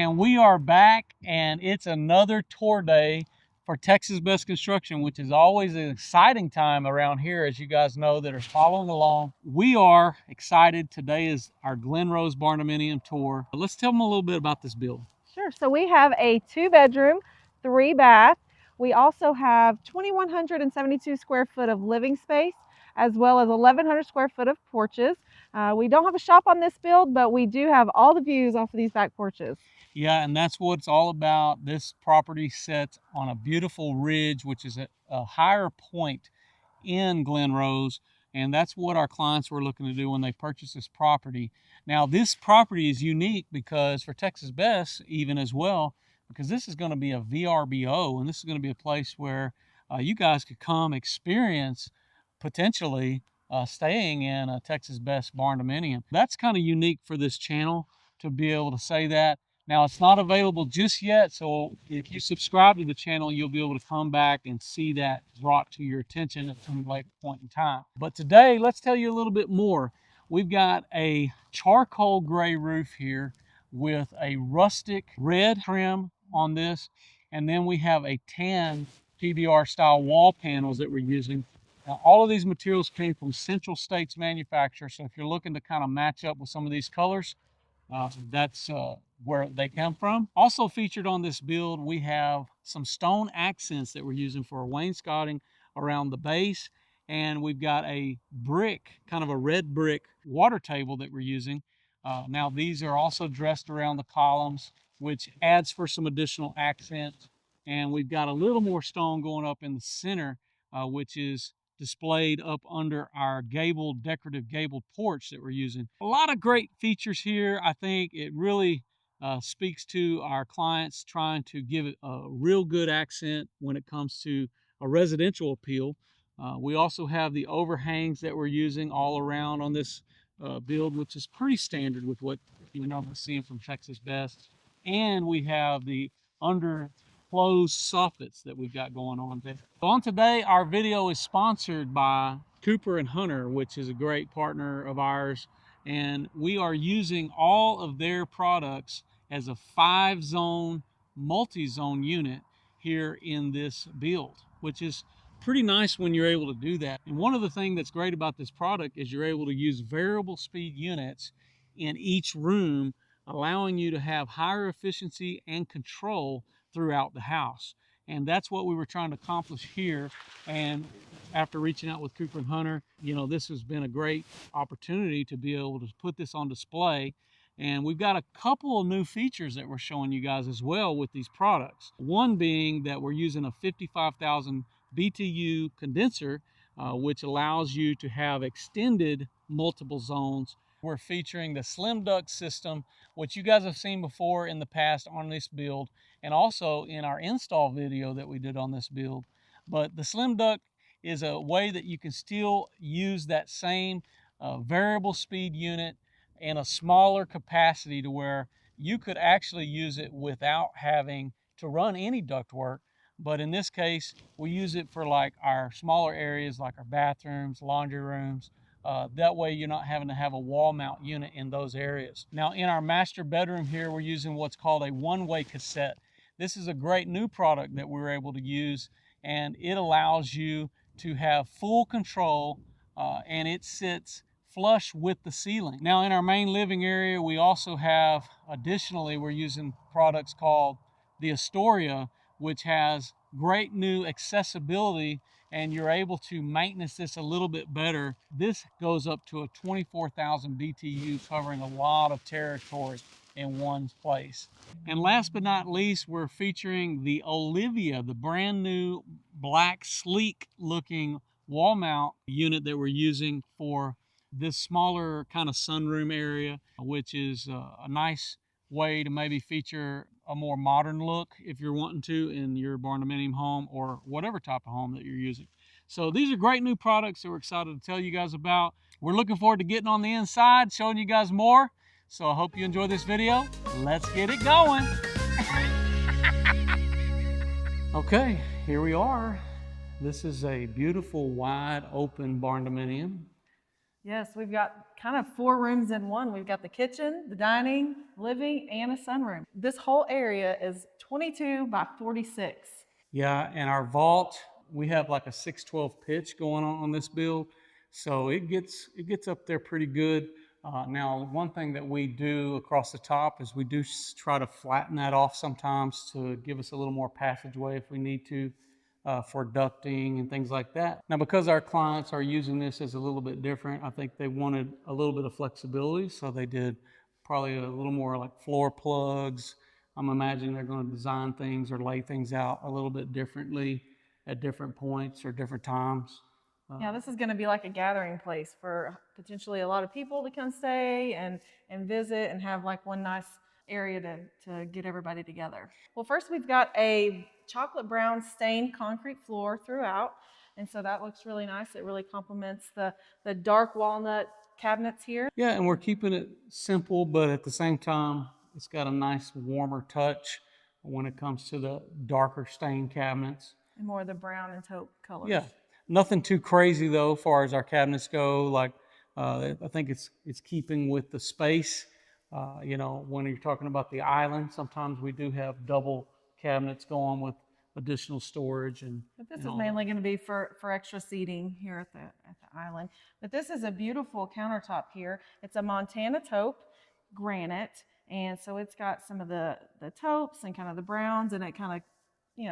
And we are back, and it's another tour day for Texas Best Construction, which is always an exciting time around here, as you guys know that are following along. We are excited. Today is our Glen Rose Barndominium tour. Let's tell them a little bit about this build. Sure. So we have a 2-bedroom, 3-bath. We also have 2,172 square foot of living space, as well as 1,100 square foot of porches. We don't have a shop on this build, but we do have all the views off of these back porches. Yeah, and that's what it's all about. This property sits on a beautiful ridge, which is a higher point in Glen Rose, and that's what our clients were looking to do when they purchased this property. Now, this property is unique because for Texas Best, even as well, because this is going to be a VRBO, and this is going to be a place where you guys could come experience potentially staying in a Texas Best Barndominium. That's kind of unique for this channel to be able to say that. Now, it's not available just yet, so if you subscribe to the channel, you'll be able to come back and see that brought to your attention at some later point in time. But today, let's tell you a little bit more. We've got a charcoal gray roof here with a rustic red trim on this, and then we have a tan PBR style wall panels that we're using. Now, all of these materials came from Central States manufacturers, so if you're looking to kind of match up with some of these colors, that's where they come from. Also featured on this build, we have some stone accents that we're using for wainscoting around the base, and we've got a brick, kind of a red brick water table that we're using. Now these are also dressed around the columns, which adds for some additional accent. And we've got a little more stone going up in the center, which is displayed up under our decorative gabled porch that we're using. A lot of great features here. I think it really speaks to our clients trying to give it a real good accent when it comes to a residential appeal. We also have the overhangs that we're using all around on this build, which is pretty standard with what you're normally seeing from Texas Best. And we have the under closed soffits that we've got going on there. So on today, our video is sponsored by Cooper and Hunter, which is a great partner of ours, and we are using all of their products as a 5-zone multi-zone unit here in this build, which is pretty nice when you're able to do that. And one of the things that's great about this product is you're able to use variable speed units in each room, allowing you to have higher efficiency and control throughout the house. And that's what we were trying to accomplish here. And after reaching out with Cooper and Hunter, you know, this has been a great opportunity to be able to put this on display. And we've got a couple of new features that we're showing you guys as well with these products. One being that we're using a 55,000 BTU condenser, which allows you to have extended multiple zones. We're featuring the slim duct system, which you guys have seen before in the past on this build, and also in our install video that we did on this build. But the slim duct is a way that you can still use that same variable speed unit in a smaller capacity to where you could actually use it without having to run any ductwork. But in this case, we use it for like our smaller areas, like our bathrooms, laundry rooms. That way you're not having to have a wall mount unit in those areas. Now in our master bedroom here, we're using what's called a one-way cassette. This is a great new product that we were able to use, and it allows you to have full control, and it sits flush with the ceiling. Now in our main living area, we also have, additionally, we're using products called the Astoria, which has great new accessibility, and you're able to maintenance this a little bit better. This goes up to a 24,000 BTU, covering a lot of territory in one place. And last but not least, we're featuring the Olivia, the brand new black sleek looking wall mount unit that we're using for this smaller kind of sunroom area, which is a nice way to maybe feature a more modern look if you're wanting to in your barndominium home or whatever type of home that you're using. So these are great new products that we're excited to tell you guys about. We're looking forward to getting on the inside, showing you guys more. So I hope you enjoy this video. Let's get it going. Okay, here we are. This is a beautiful wide open barndominium. Yes, we've got kind of 4 rooms in one. We've got the kitchen, the dining, living, and a sunroom. This whole area is 22 by 46. Yeah, and our vault, we have like a 612 pitch going on this build, so it gets up there pretty good. Now, one thing that we do across the top is we do try to flatten that off sometimes to give us a little more passageway if we need to, for ducting and things like that. Now, because our clients are using this as a little bit different, I think they wanted a little bit of flexibility, so they did probably a little more like floor plugs. I'm imagining they're going to design things or lay things out a little bit differently at different points or different times. Yeah, this is going to be like a gathering place for potentially a lot of people to come stay and visit and have like one nice area to get everybody together. Well, first we've got a chocolate brown stained concrete floor throughout, and so that looks really nice. It really complements the dark walnut cabinets here. Yeah, and we're keeping it simple, but at the same time, it's got a nice warmer touch when it comes to the darker stained cabinets. And more of the brown and taupe colors. Yeah, nothing too crazy though, as far as our cabinets go. Like, I think it's keeping with the space. When you're talking about the island, sometimes we do have double cabinets going with additional storage But this is mainly going to be for extra seating here at the island. But this is a beautiful countertop here. It's a Montana taupe granite, and so it's got some of the taupes and kind of the browns, and it kind of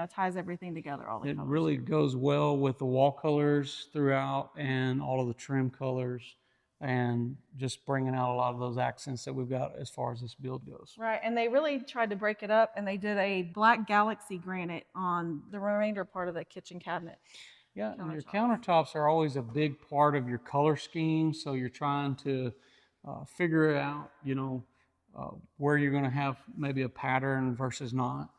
ties everything together. All the It colors really here. goes well with the wall colors throughout and all of the trim colors, and just bringing out a lot of those accents that we've got as far as this build goes. Right, and they really tried to break it up, and they did a black galaxy granite on the remainder part of the kitchen cabinet. Yeah, and your countertops are always a big part of your color scheme, so you're trying to figure out, where you're going to have maybe a pattern versus not.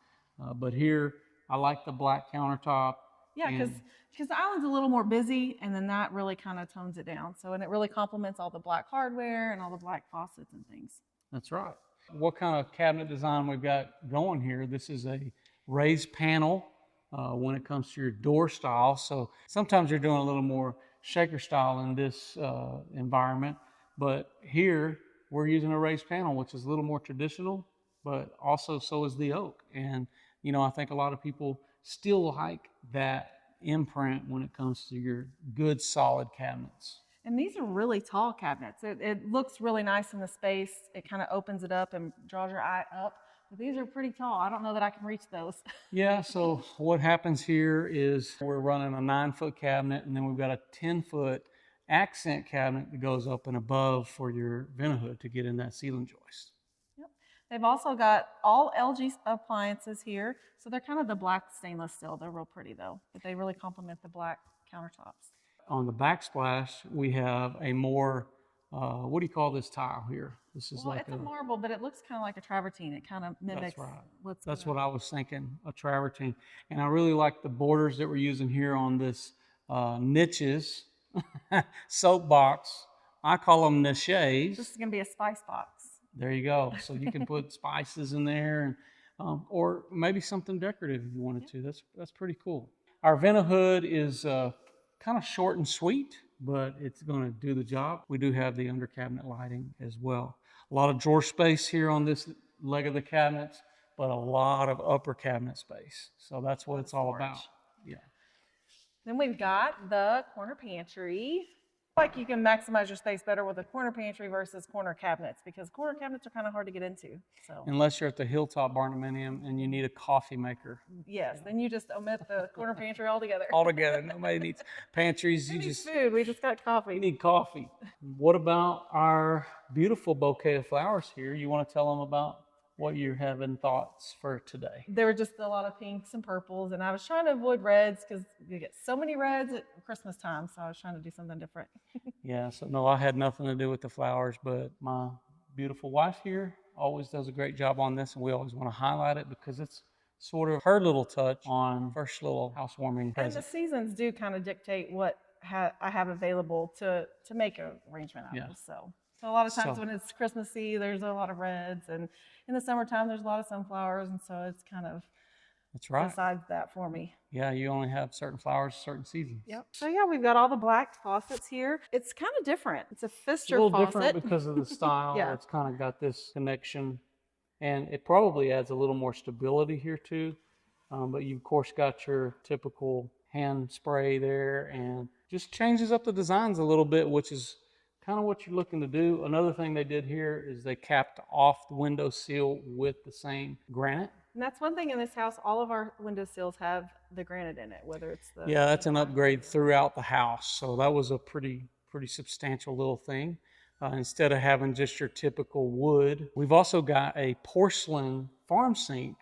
But here, I like the black countertop. Yeah, because the island's a little more busy, and then that really kind of tones it down. So, and it really complements all the black hardware and all the black faucets and things. That's right. What kind of cabinet design we've got going here? This is a raised panel when it comes to your door style. So sometimes you're doing a little more shaker style in this environment, but here we're using a raised panel, which is a little more traditional, but also so is the oak. And I think a lot of people still like that imprint when it comes to your good solid cabinets. And these are really tall cabinets. It looks really nice in the space. It kind of opens it up and draws your eye up. But these are pretty tall. I don't know that I can reach those. Yeah, so what happens here is we're running a 9-foot cabinet, and then we've got a 10-foot accent cabinet that goes up and above for your vent hood to get in that ceiling joist. Yep. They've also got all LG appliances here. So they're kind of the black stainless steel. They're real pretty though, but they really complement the black countertops. On the backsplash, we have a more, what do you call this tile here? This is it's a marble, but it looks kind of like a travertine. It kind of mimics. That's right. That's what I was thinking, a travertine. And I really like the borders that we're using here on this niches, soapbox. I call them niches. This is going to be a spice box. There you go. So you can put spices in there, and or maybe something decorative if you wanted to. That's pretty cool. Our vent hood is kind of short and sweet, but it's going to do the job. We do have the under cabinet lighting as well. A lot of drawer space here on this leg of the cabinets, but a lot of upper cabinet space. So that's what it's all about. Yeah. Then we've got the corner pantry. Like you can maximize your space better with a corner pantry versus corner cabinets, because corner cabinets are kind of hard to get into. So unless you're at the Hilltop Barndominium and you need a coffee maker. Yes, then you just omit the corner pantry altogether. Altogether, nobody needs pantries. You just food. We just got coffee. You need coffee. What about our beautiful bouquet of flowers here? You want to tell them about what you're having thoughts for today? There were just a lot of pinks and purples, and I was trying to avoid reds because you get so many reds at Christmas time, so I was trying to do something different. Yeah, so no, I had nothing to do with the flowers, but my beautiful wife here always does a great job on this, and we always want to highlight it because it's sort of her little touch on first little housewarming present. And the seasons do kind of dictate what I have available to make an arrangement out of. So a lot of times when it's Christmassy, there's a lot of reds, and in the summertime, there's a lot of sunflowers, and so it's kind of That's right. decides that for me. Yeah, you only have certain flowers, certain seasons. Yep. So yeah, we've got all the black faucets here. It's kind of different. It's a It's a Pfister little different faucet. because of the style. Yeah. It's kind of got this connection, and it probably adds a little more stability here too. But you of course got your typical hand spray there, and just changes up the designs a little bit, which is kind of what you're looking to do. Another thing they did here is they capped off the window sill with the same granite. And that's one thing in this house. All of our window sills have the granite in it, whether it's the Yeah, that's an upgrade throughout the house. So that was a pretty substantial little thing. Instead of having just your typical wood, we've also got a porcelain farm sink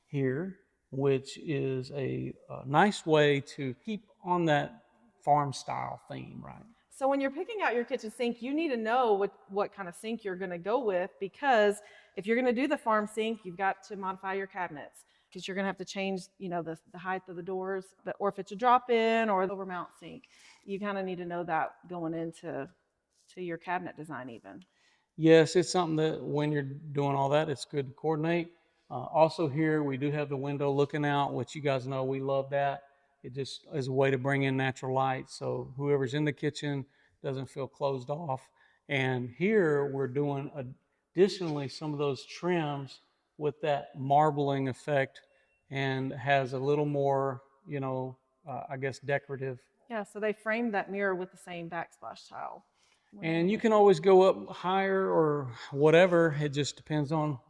here, which is a nice way to keep on that farm style theme, right? So when you're picking out your kitchen sink, you need to know what kind of sink you're going to go with, because if you're going to do the farm sink, you've got to modify your cabinets, because you're going to have to change, the height of the doors, or if it's a drop-in or overmount sink, you kind of need to know that going into your cabinet design even. Yes, it's something that when you're doing all that, it's good to coordinate. Also here, we do have the window looking out, which you guys know we love that. It just is a way to bring in natural light, so whoever's in the kitchen doesn't feel closed off. And here we're doing additionally some of those trims with that marbling effect, and has a little more, I guess decorative. Yeah, so they framed that mirror with the same backsplash tile. And you can always go up higher or whatever. It just depends on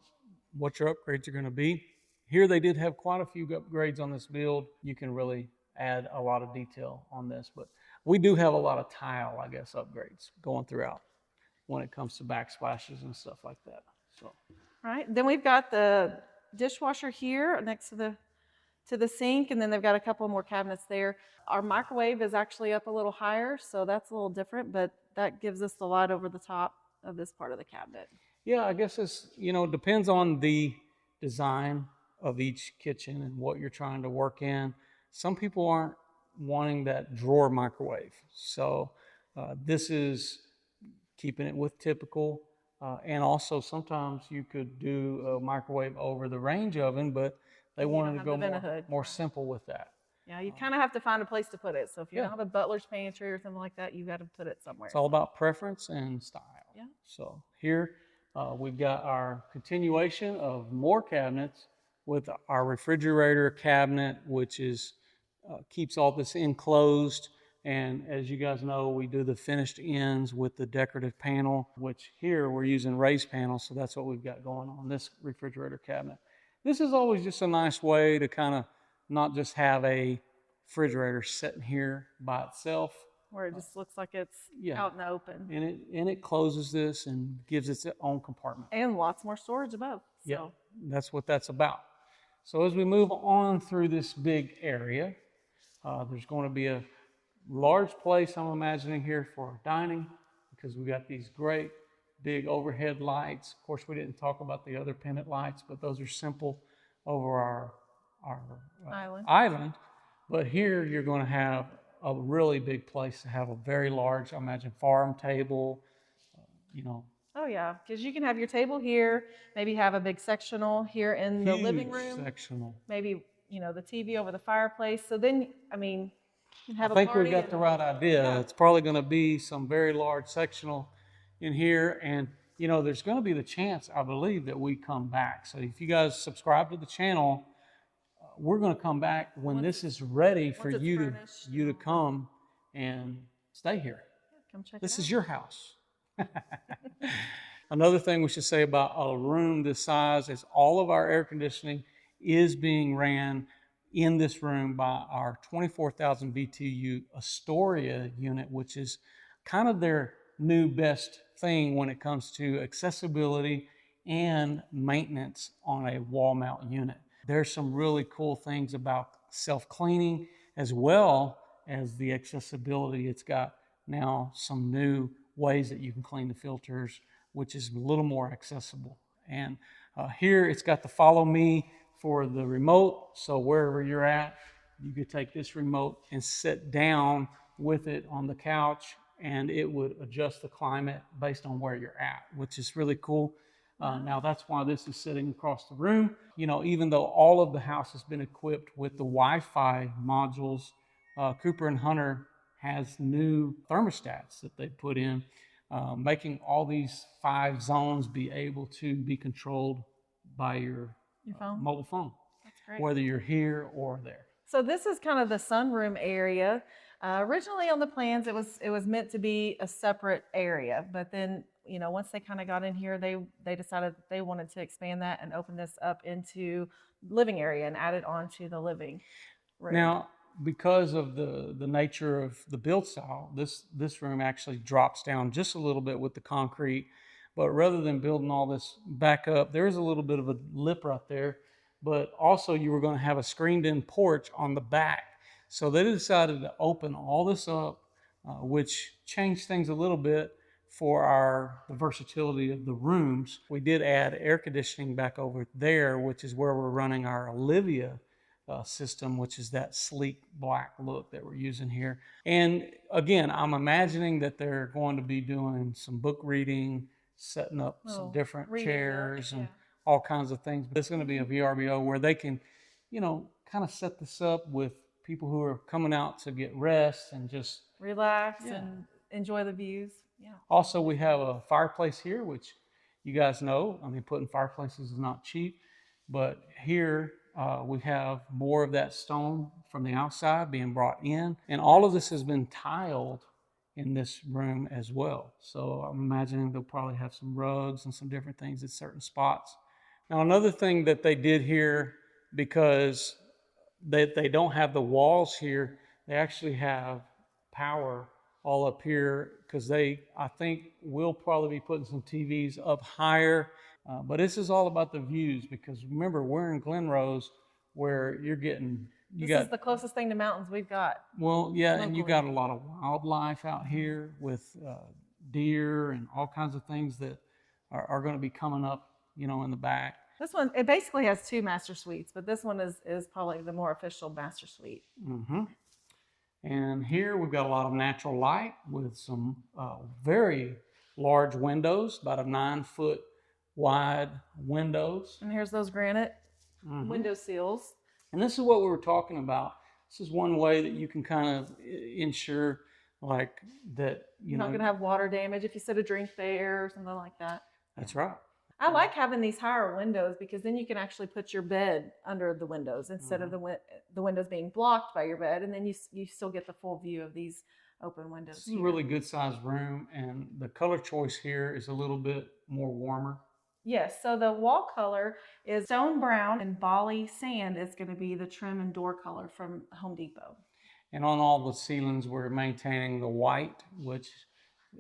what your upgrades are going to be. Here they did have quite a few upgrades on this build. You can really add a lot of detail on this, but we do have a lot of tile, I guess, upgrades going throughout when it comes to backsplashes and stuff like that. So, All right, then we've got the dishwasher here next to the sink, and then they've got a couple more cabinets there. Our microwave is actually up a little higher, so that's a little different, but that gives us the light over the top of this part of the cabinet. yeah, I guess it's, depends on the design of each kitchen and what you're trying to work in. Some people aren't wanting that drawer microwave. So this is keeping it with typical. And also sometimes you could do a microwave over the range oven, but they wanted to go more simple with that. Yeah, you kind of have to find a place to put it. So if you don't have a butler's pantry or something like that, you got to put it somewhere. It's all about preference and style. Yeah. So here we've got our continuation of more cabinets with our refrigerator cabinet, which is keeps all this enclosed. And as you guys know, we do the finished ends with the decorative panel, which here we're using raised panels. So that's what we've got going on this refrigerator cabinet. This is always just a nice way to kind of not just have a refrigerator sitting here by itself, where it just looks like it's out in the open. And it closes this and gives its own compartment. And lots more storage above. So. Yeah, that's what that's about. So as we move on through this big area, there's going to be a large place, I'm imagining, here for dining, because we got these great big overhead lights. Of course, we didn't talk about the other pendant lights, but those are simple over our island. But here you're going to have a really big place to have a very large, I imagine, farm table, Oh yeah, because you can have your table here, maybe have a big sectional here in the living room. Sectional. Maybe, the TV over the fireplace. So then, you can have I think we got the right idea. Yeah. It's probably going to be some very large sectional in here. And, there's going to be the chance, I believe, that we come back. So if you guys subscribe to the channel, we're going to come back when this is ready for you to come and stay here. Come check this it out. Is your house. Another thing we should say about a room this size is all of our air conditioning is being ran in this room by our 24,000 BTU Astoria unit, which is kind of their new best thing when it comes to accessibility and maintenance on a wall mount unit. There's some really cool things about self-cleaning as well as the accessibility. It's got now some new ways that you can clean the filters, which is a little more accessible. And here it's got the follow me for the remote. So wherever you're at, you could take this remote and sit down with it on the couch, and it would adjust the climate based on where you're at, which is really cool. Now that's why this is sitting across the room. You know, even though all of the house has been equipped with the Wi-Fi modules, Cooper and Hunter has new thermostats that they put in, making all these 5 zones be able to be controlled by your phone. mobile phone, That's great. whether you're here or there. So this is kind of the sunroom area. Originally on the plans, it was meant to be a separate area, but then once they kind of got in here, they decided that they wanted to expand that and open this up into living area and add it onto the living room. Now, because of the nature of the build style, this room actually drops down just a little bit with the concrete. But rather than building all this back up, there is a little bit of a lip right there. But also, you were going to have a screened-in porch on the back. So they decided to open all this up, which changed things a little bit for the versatility of the rooms. We did add air conditioning back over there, which is where we're running our Olivia system, which is that sleek black look that we're using here. And again, I'm imagining that they're going to be doing some book reading, setting up some different chairs and all kinds of things. But it's going to be a VRBO where they can, kind of set this up with people who are coming out to get rest and just relax and enjoy the views. Yeah. Also, we have a fireplace here, which you guys know. I mean, putting fireplaces is not cheap, but here we have more of that stone from the outside being brought in, and all of this has been tiled in this room as well. So I'm imagining they'll probably have some rugs and some different things at certain spots. Now, another thing that they did here, because they don't have the walls here, they actually have power all up here, because I think we'll probably be putting some TVs up higher. But this is all about the views, because remember, we're in Glen Rose, where this is the closest thing to mountains we've got. Well, yeah, locally. And you got a lot of wildlife out here with deer and all kinds of things that are going to be coming up, in the back. This one, it basically has 2 master suites, but this one is probably the more official master suite. Mm-hmm. And here we've got a lot of natural light with some very large windows, about a 9-foot wide windows. And here's those granite window sills. And this is what we were talking about. This is one way that you can kind of ensure that you're not going to have water damage if you set a drink there or something like that. That's right. I like having these higher windows, because then you can actually put your bed under the windows instead of the windows being blocked by your bed, and then you still get the full view of these open windows. This is a really good sized room, and the color choice here is a little bit more warmer. Yes, so the wall color is stone brown, and Bali sand is going to be the trim and door color from Home Depot. And on all the ceilings, we're maintaining the white, which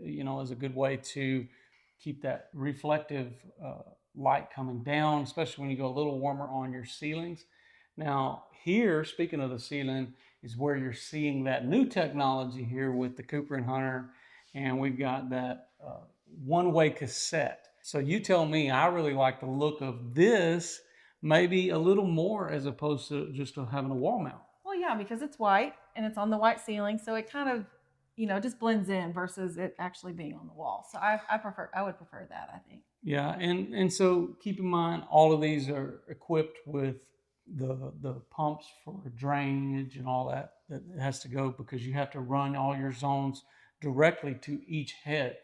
is a good way to keep that reflective light coming down, especially when you go a little warmer on your ceilings. Now here, speaking of the ceiling, is where you're seeing that new technology here with the Cooper and Hunter, and we've got that one-way cassette. So you tell me, I really like the look of this, maybe a little more as opposed to just having a wall mount. Well, yeah, because it's white and it's on the white ceiling, so it kind of just blends in versus it actually being on the wall. So I would prefer that, I think. Yeah, and so keep in mind, all of these are equipped with the pumps for drainage and all that has to go, because you have to run all your zones directly to each head.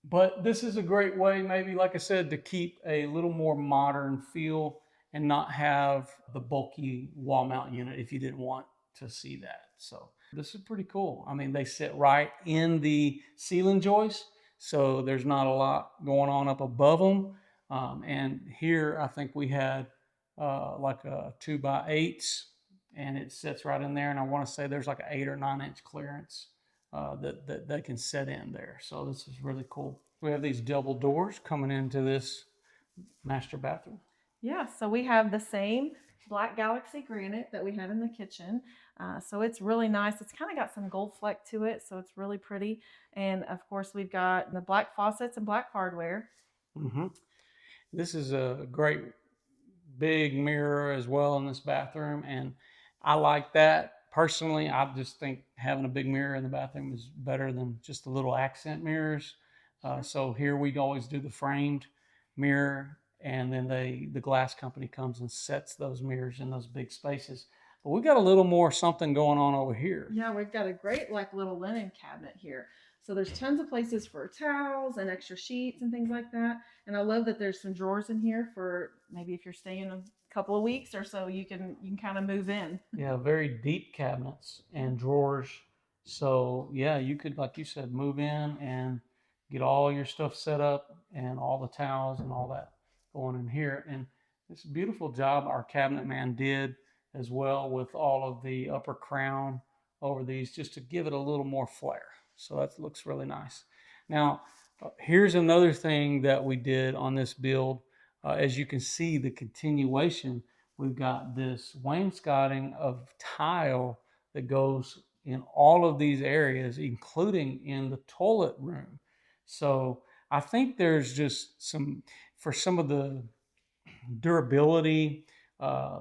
But this is a great way, maybe, like I said, to keep a little more modern feel and not have the bulky wall mount unit if you didn't want to see that. So this is pretty cool. I mean, they sit right in the ceiling joist, so there's not a lot going on up above them. And here I think we had like a 2x8, and it sits right in there. And I want to say there's like an 8 or 9 inch clearance that they can set in there. So this is really cool. We have these double doors coming into this master bathroom. Yeah, so we have the same black Galaxy granite that we have in the kitchen. So it's really nice. It's kind of got some gold fleck to it, so it's really pretty. And of course, we've got the black faucets and black hardware. Mm-hmm. This is a great big mirror as well in this bathroom, and I like that. Personally, I just think having a big mirror in the bathroom is better than just the little accent mirrors. So here we always do the framed mirror, and then the glass company comes and sets those mirrors in those big spaces. But we got a little more something going on over here. Yeah, we've got a great like little linen cabinet here. So there's tons of places for towels and extra sheets and things like that. And I love that there's some drawers in here for maybe if you're staying a couple of weeks or so, you can kind of move in. Yeah, very deep cabinets and drawers. So yeah, you could, like you said, move in and get all your stuff set up and all the towels and all that going in here. And it's a beautiful job our cabinet man did as well with all of the upper crown over these just to give it a little more flair. So that looks really nice. Now, here's another thing that we did on this build. As you can see, the continuation, we've got this wainscoting of tile that goes in all of these areas, including in the toilet room. So I think there's just for some of the durability,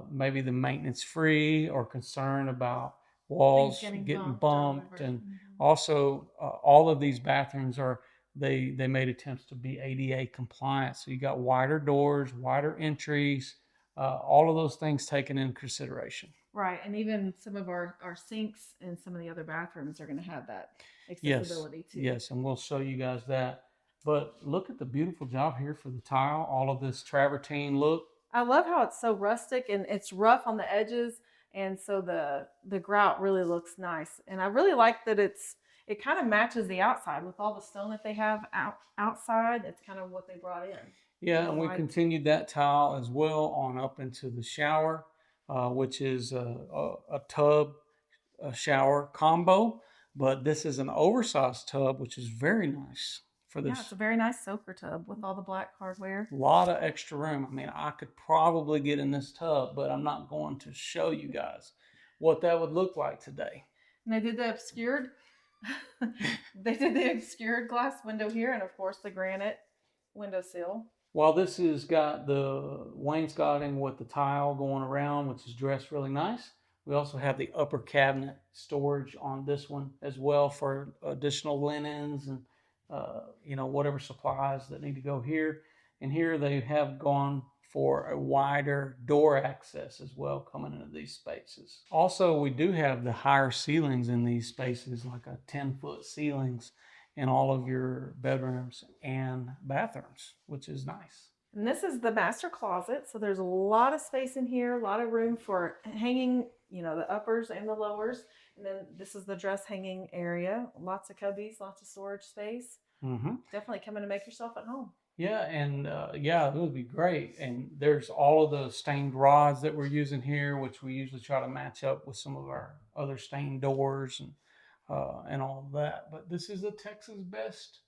maybe the maintenance free or concern about walls getting bumped. And also, all of these bathrooms they made attempts to be ADA compliant. So you got wider doors, wider entries, all of those things taken into consideration. Right, and even some of our sinks and some of the other bathrooms are going to have that accessibility too. Yes, and we'll show you guys that. But look at the beautiful job here for the tile, all of this travertine look. I love how it's so rustic and it's rough on the edges, and so the grout really looks nice. And I really like that it kind of matches the outside with all the stone that they have outside. It's kind of what they brought in. Yeah, and we continued that tile as well on up into the shower, which is a tub, a shower combo. But this is an oversized tub, which is very nice for this. Yeah, it's a very nice soaker tub with all the black hardware. A lot of extra room. I mean, I could probably get in this tub, but I'm not going to show you guys what that would look like today. And they did the obscured glass window here, and of course the granite windowsill. While this has got the wainscoting with the tile going around, which is dressed really nice, we also have the upper cabinet storage on this one as well for additional linens and whatever supplies that need to go here. And here they have gone for a wider door access as well coming into these spaces. Also, we do have the higher ceilings in these spaces, like a 10-foot ceilings in all of your bedrooms and bathrooms, which is nice. And this is the master closet. So there's a lot of space in here, a lot of room for hanging, the uppers and the lowers. And then this is the dress hanging area. Lots of cubbies, lots of storage space. Mm-hmm. Definitely come in and make yourself at home. Yeah, and it would be great. And there's all of the stained rods that we're using here, which we usually try to match up with some of our other stained doors and all of that. But this is the Texas best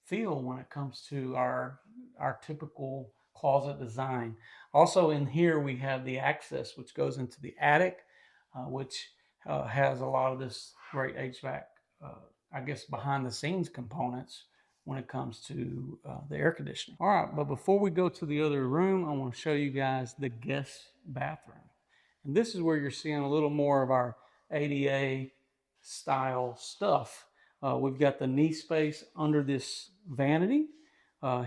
feel when it comes to our typical closet design. Also in here we have the access which goes into the attic, which has a lot of this great HVAC, behind the scenes components when it comes to the air conditioning. All right, but before we go to the other room, I want to show you guys the guest bathroom. And this is where you're seeing a little more of our ADA style stuff. We've got the knee space under this vanity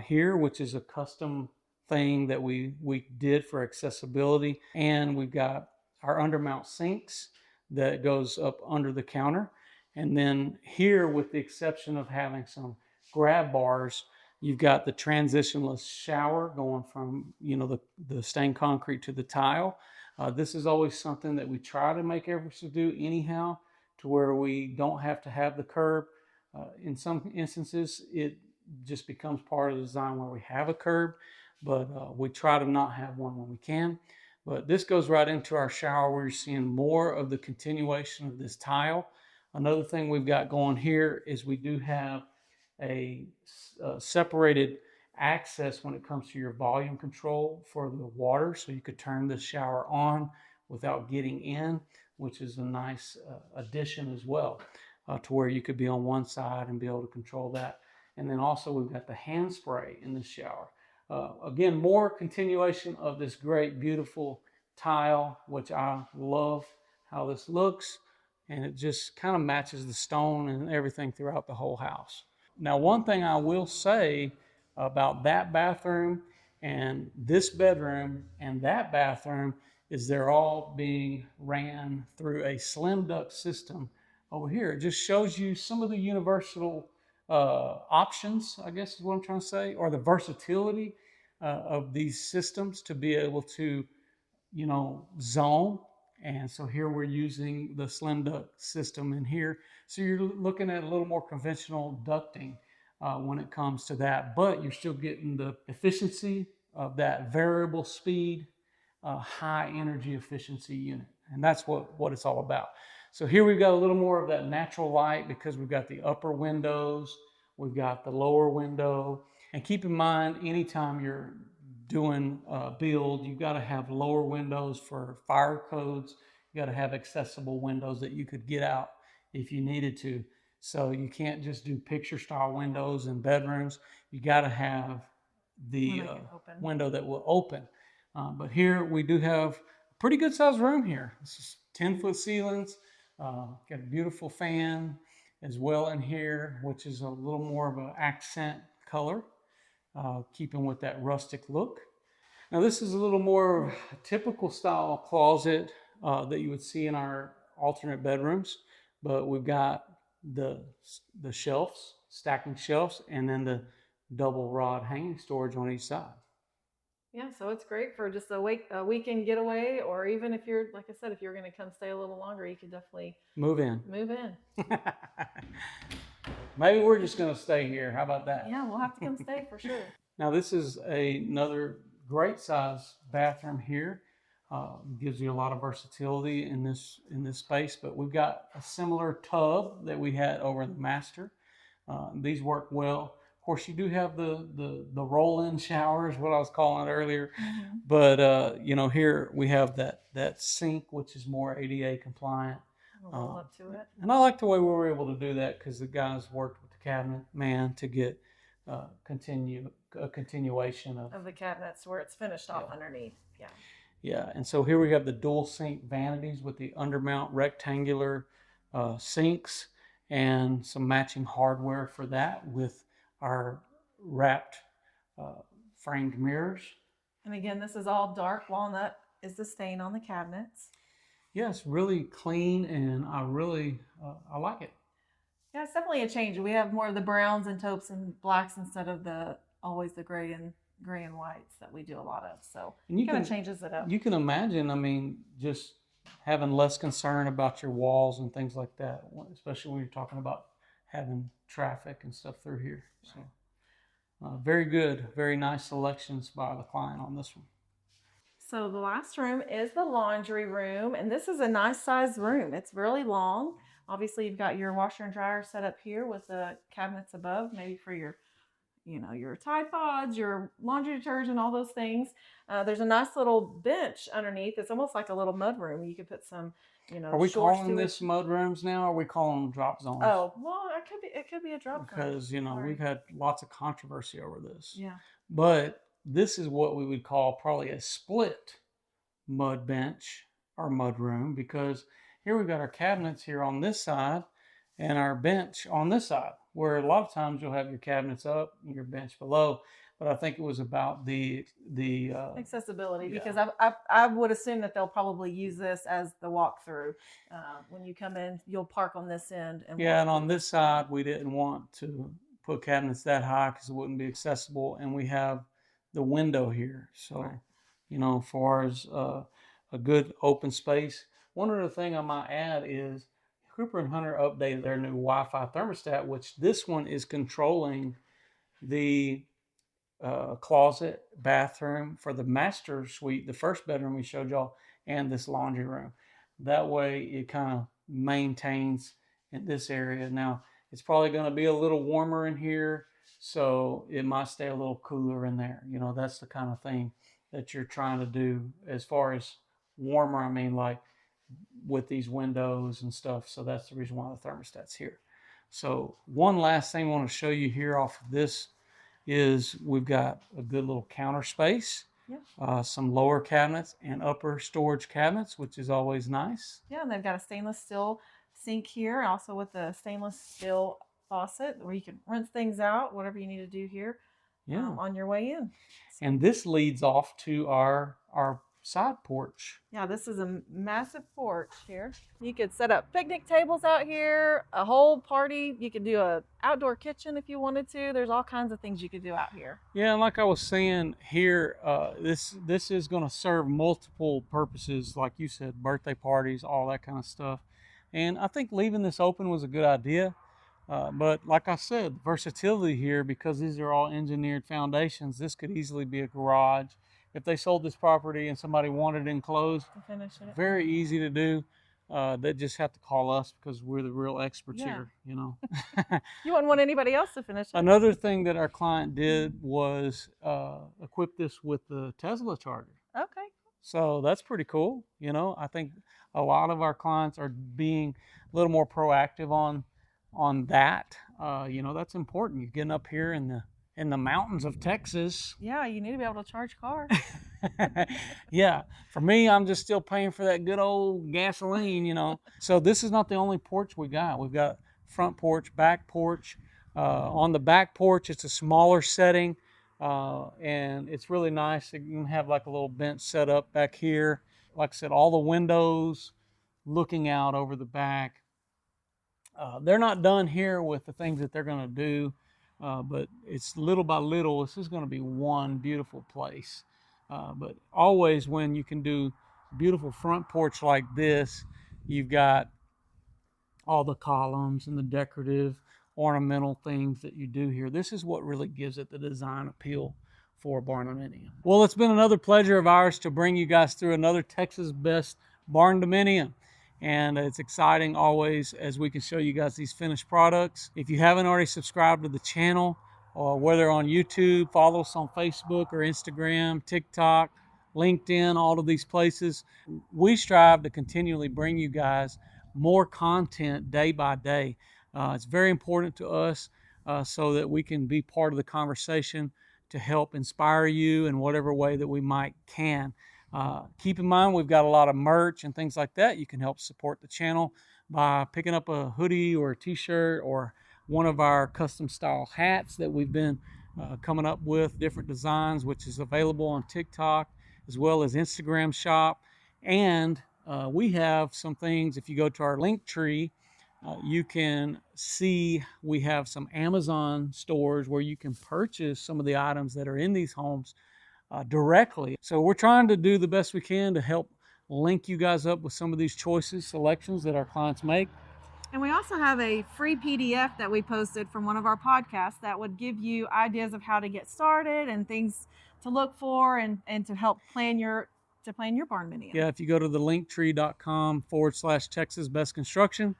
here, which is a custom thing that we did for accessibility. And we've got our undermount sinks that goes up under the counter. And then here, with the exception of having some grab bars, you've got the transitionless shower going from the stained concrete to the tile. This is always something that we try to make efforts to do anyhow, to where we don't have to have the curb. In some instances, it just becomes part of the design where we have a curb, but we try to not have one when we can. But this goes right into our shower where you're seeing more of the continuation of this tile. Another thing we've got going here is we do have a separated access when it comes to your volume control for the water, so you could turn the shower on without getting in, which is a nice addition as well, to where you could be on one side and be able to control that. And then also we've got the hand spray in the shower. Again, more continuation of this great, beautiful tile, which I love how this looks. And it just kind of matches the stone and everything throughout the whole house. Now, one thing I will say about that bathroom and this bedroom and that bathroom is they're all being ran through a slim duct system over here. It just shows you some of the universal options, I guess is what I'm trying to say, or the versatility of these systems to be able to, zone. And so here we're using the slim duct system in here. So you're looking at a little more conventional ducting when it comes to that, but you're still getting the efficiency of that variable speed, high energy efficiency unit. And that's what it's all about. So here we've got a little more of that natural light because we've got the upper windows, we've got the lower window. And keep in mind, anytime you're doing build, you've got to have lower windows for fire codes. You got to have accessible windows that you could get out if you needed to. So you can't just do picture style windows in bedrooms. You got to have the window that will open. But here we do have a pretty good sized room here. This is 10-foot ceilings. Got a beautiful fan as well in here, which is a little more of an accent color, keeping with that rustic look. Now this is a little more a typical style closet that you would see in our alternate bedrooms, but we've got the shelves, stacking shelves, and then the double rod hanging storage on each side. Yeah, so it's great for just a weekend getaway, or even if you're, like I said, if you're going to come stay a little longer, you could definitely move in. Move in. Maybe we're just going to stay here. How about that? Yeah, we'll have to come stay for sure. Now this is another great size bathroom here. Gives you a lot of versatility in this space, but we've got a similar tub that we had over in the master. These work well. Of course, you do have the roll-in showers, what I was calling it earlier. Mm-hmm. But here we have that sink, which is more ADA compliant. Roll up to it. And I like the way we were able to do that because the guys worked with the cabinet man to get a continuation of the cabinets where it's finished off underneath. Yeah. Yeah, and so here we have the dual sink vanities with the undermount rectangular sinks and some matching hardware for that with our wrapped framed mirrors. And again, this is all dark walnut is the stain on the cabinets. Yeah, it's really clean, and I really I like it. Yeah, it's definitely a change. We have more of the browns and taupes and blacks instead of always the gray and whites that we do a lot of. So it kind of changes it up. You can imagine, I mean, just having less concern about your walls and things like that, especially when you're talking about having traffic and stuff through here. So very good, very nice selections by the client on this one. So the last room is the laundry room, and this is a nice sized room. It's really long. Obviously, you've got your washer and dryer set up here with the cabinets above, maybe for your Tide Pods, your laundry detergent, all those things. There's a nice little bench underneath. It's almost like a little mudroom. You could put some, Are we calling this mudrooms now, or are we calling them drop zones? Oh, well, it could be a drop zone. Because, we've had lots of controversy over this. Yeah. But this is what we would call probably a split mud bench or mudroom, because here we've got our cabinets here on this side and our bench on this side, where a lot of times you'll have your cabinets up and your bench below. But I think it was about the accessibility, because I would assume that they'll probably use this as the walkthrough. When you come in, you'll park on this end. And on this side, we didn't want to put cabinets that high because it wouldn't be accessible. And we have the window here. So, right. Far as a good open space. One other thing I might add is Cooper and Hunter updated their new Wi-Fi thermostat, which this one is controlling the closet, bathroom for the master suite, the first bedroom we showed y'all, and this laundry room. That way it kind of maintains in this area. Now, it's probably going to be a little warmer in here, so it might stay a little cooler in there. That's the kind of thing that you're trying to do as far as warmer. I mean, like with these windows and stuff. So that's the reason why the thermostat's here. So one last thing I want to show you here off of this is we've got a good little counter space. Yeah. Some lower cabinets and upper storage cabinets, which is always nice. Yeah, and they've got a stainless steel sink here, also with a stainless steel faucet where you can rinse things out, whatever you need to do here. Yeah. on your way in. So, and this leads off to our side porch. yeah, this is a massive porch here. You could set up picnic tables out here, a whole party. You could do a outdoor kitchen if you wanted to. There's all kinds of things you could do out here. Yeah, and like I was saying here, this is going to serve multiple purposes, like you said, birthday parties, all that kind of stuff. And I think leaving this open was a good idea. But like I said, versatility here, because these are all engineered foundations, this could easily be a garage. If they sold this property and somebody wanted it enclosed, To finish it. very easy to do. They just have to call us because we're the real experts here, you know. You wouldn't want anybody else to finish it. Another thing that our client did was equip this with the Tesla charger. Okay. So that's pretty cool. You know, I think a lot of our clients are being a little more proactive on that. You know, that's important. You're getting up here in the mountains of Texas. Yeah, you need to be able to charge cars. Yeah, for me, I'm just still paying for that good old gasoline, you know. So this is not the only porch we got. We've got front porch, back porch. On the back porch, it's a smaller setting, and it's really nice. You can have like a little bench set up back here. Like I said, all the windows looking out over the back. They're not done here with the things that they're going to do, but it's little by little. This is going to be one beautiful place. But always when you can do beautiful front porch like this, you've got all the columns and the decorative ornamental things that you do here. This is what really gives it the design appeal for Barndominium. Well, it's been another pleasure of ours to bring you guys through another Texas Best Barndominium. And it's exciting always as we can show you guys these finished products. If you haven't already subscribed to the channel, or whether on YouTube, follow us on Facebook or Instagram, TikTok, LinkedIn, all of these places. We strive to continually bring you guys more content day by day. It's very important to us so that we can be part of the conversation to help inspire you in whatever way that we can. Keep in mind, we've got a lot of merch and things like that. You can help support the channel by picking up a hoodie or a t-shirt or one of our custom style hats that we've been coming up with, different designs, which is available on TikTok as well as Instagram shop. And we have some things, if you go to our link tree, you can see we have some Amazon stores where you can purchase some of the items that are in these homes directly. So we're trying to do the best we can to help link you guys up with some of these choices, selections that our clients make. And we also have a free PDF that we posted from one of our podcasts that would give you ideas of how to get started and things to look for and to help plan your Barndominium. Yeah, if you go to the linktree.com/Texas Best Construction,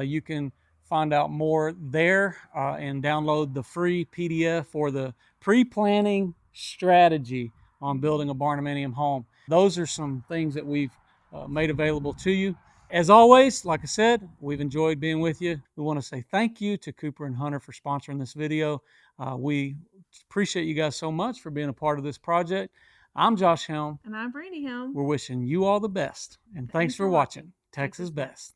you can find out more there and download the free PDF for the pre-planning strategy on building a Barndominium home. Those are some things that we've made available to you. As always, like I said, we've enjoyed being with you. We want to say thank you to Cooper and Hunter for sponsoring this video. We appreciate you guys so much for being a part of this project. I'm Josh Helm. And I'm Brandy Helm. We're wishing you all the best. And thanks for watching Texas Best.